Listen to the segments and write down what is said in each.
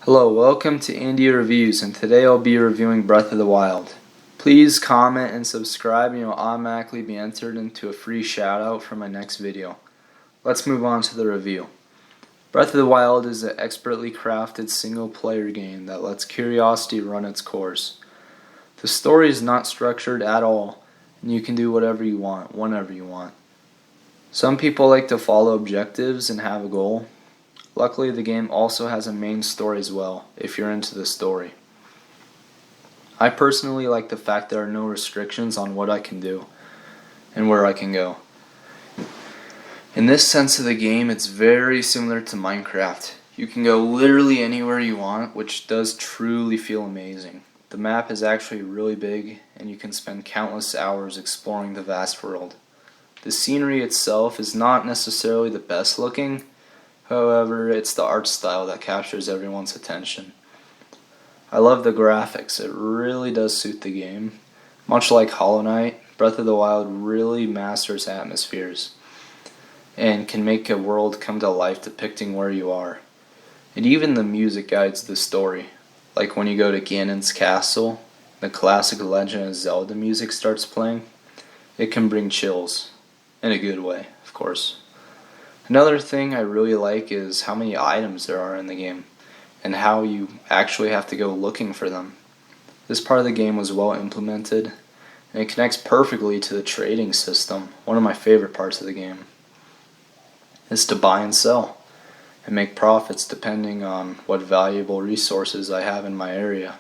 Hello, welcome to India Reviews, and today I'll be reviewing Breath of the Wild. Please comment and subscribe and you'll automatically be entered into a free shout out for my next video. Let's move on to the review. Breath of the Wild is an expertly crafted single player game that lets curiosity run its course. The story is not structured at all, and you can do whatever you want, whenever you want. Some people like to follow objectives and have a goal. Luckily, the game also has a main story as well, if you're into the story. I personally like the fact there are no restrictions on what I can do and where I can go. In this sense of the game, it's very similar to Minecraft. You can go literally anywhere you want, which does truly feel amazing. The map is actually really big, and you can spend countless hours exploring the vast world. The scenery itself is not necessarily the best looking. However, it's the art style that captures everyone's attention. I love the graphics. It really does suit the game. Much like Hollow Knight, Breath of the Wild really masters atmospheres and can make a world come to life depicting where you are. And even the music guides the story. Like when you go to Ganon's castle, the classic Legend of Zelda music starts playing. It can bring chills. In a good way, of course. Another thing I really like is how many items there are in the game, and how you actually have to go looking for them. This part of the game was well implemented, and it connects perfectly to the trading system, one of my favorite parts of the game. Is to buy and sell, and make profits depending on what valuable resources I have in my area.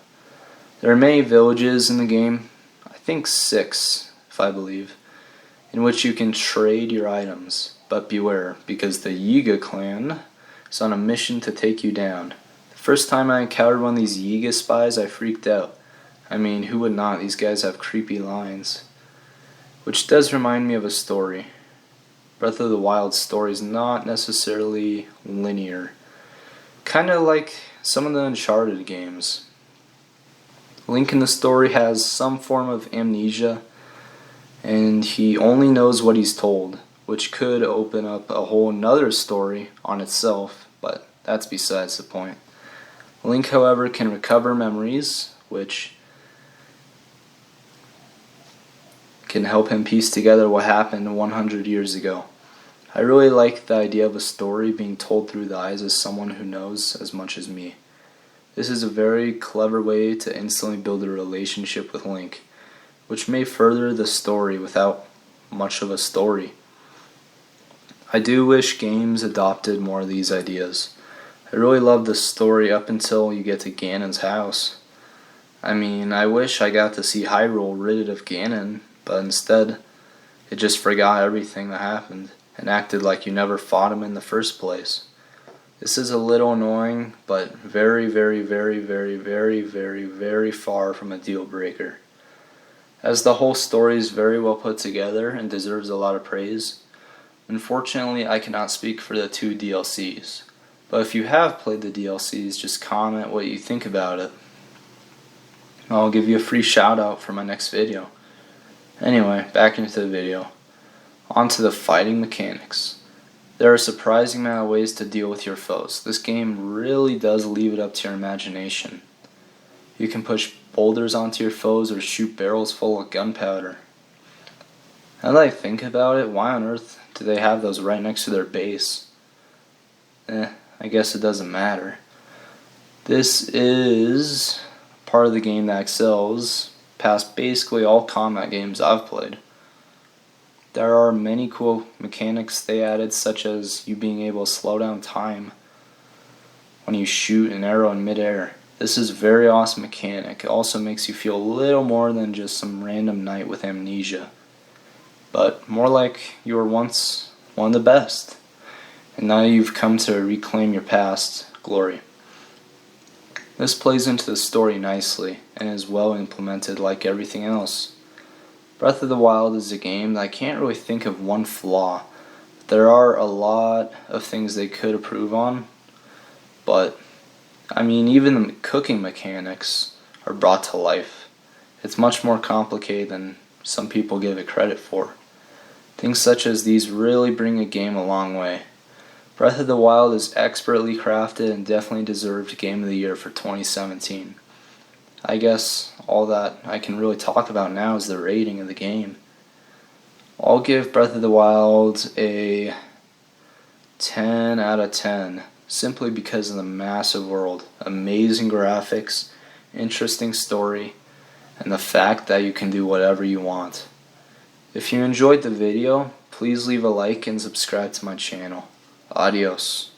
There are many villages in the game, I think 6, if I believe, in which you can trade your items. But beware, because the Yiga clan is on a mission to take you down. The first time I encountered one of these Yiga spies, I freaked out. I mean, who would not? These guys have creepy lines. Which does remind me of a story. Breath of the Wild's story is not necessarily linear. Kind of like some of the Uncharted games. Link in the story has some form of amnesia, and he only knows what he's told, which could open up a whole nother story on itself, but that's besides the point. Link, however, can recover memories, which can help him piece together what happened 100 years ago. I really like the idea of a story being told through the eyes of someone who knows as much as me. This is a very clever way to instantly build a relationship with Link, which may further the story without much of a story. I do wish games adopted more of these ideas. I really love the story up until you get to Ganon's house. I mean, I wish I got to see Hyrule rid of Ganon, but instead, it just forgot everything that happened and acted like you never fought him in the first place. This is a little annoying, but very, very, very, very, very, very, very far from a deal breaker. As the whole story is very well put together and deserves a lot of praise, unfortunately, I cannot speak for the 2 DLCs, but if you have played the DLCs, just comment what you think about it. I'll give you a free shout out for my next video. Anyway, back into the video. On to the fighting mechanics. There are a surprising amount of ways to deal with your foes. This game really does leave it up to your imagination. You can push boulders onto your foes or shoot barrels full of gunpowder. Now that I think about it, why on earth do they have those right next to their base? I guess it doesn't matter. This is part of the game that excels past basically all combat games I've played. There are many cool mechanics they added, such as you being able to slow down time when you shoot an arrow in midair. This is a very awesome mechanic. It also makes you feel a little more than just some random knight with amnesia, but more like you were once one of the best, and now you've come to reclaim your past glory. This plays into the story nicely, and is well implemented like everything else. Breath of the Wild is a game that I can't really think of one flaw. There are a lot of things they could improve on, but I mean, even the cooking mechanics are brought to life. It's much more complicated than some people give it credit for. Things such as these really bring a game a long way. Breath of the Wild is expertly crafted and definitely deserved Game of the Year for 2017. I guess all that I can really talk about now is the rating of the game. I'll give Breath of the Wild a 10 out of 10, simply because of the massive world, amazing graphics, interesting story, and the fact that you can do whatever you want. If you enjoyed the video, please leave a like and subscribe to my channel. Adios.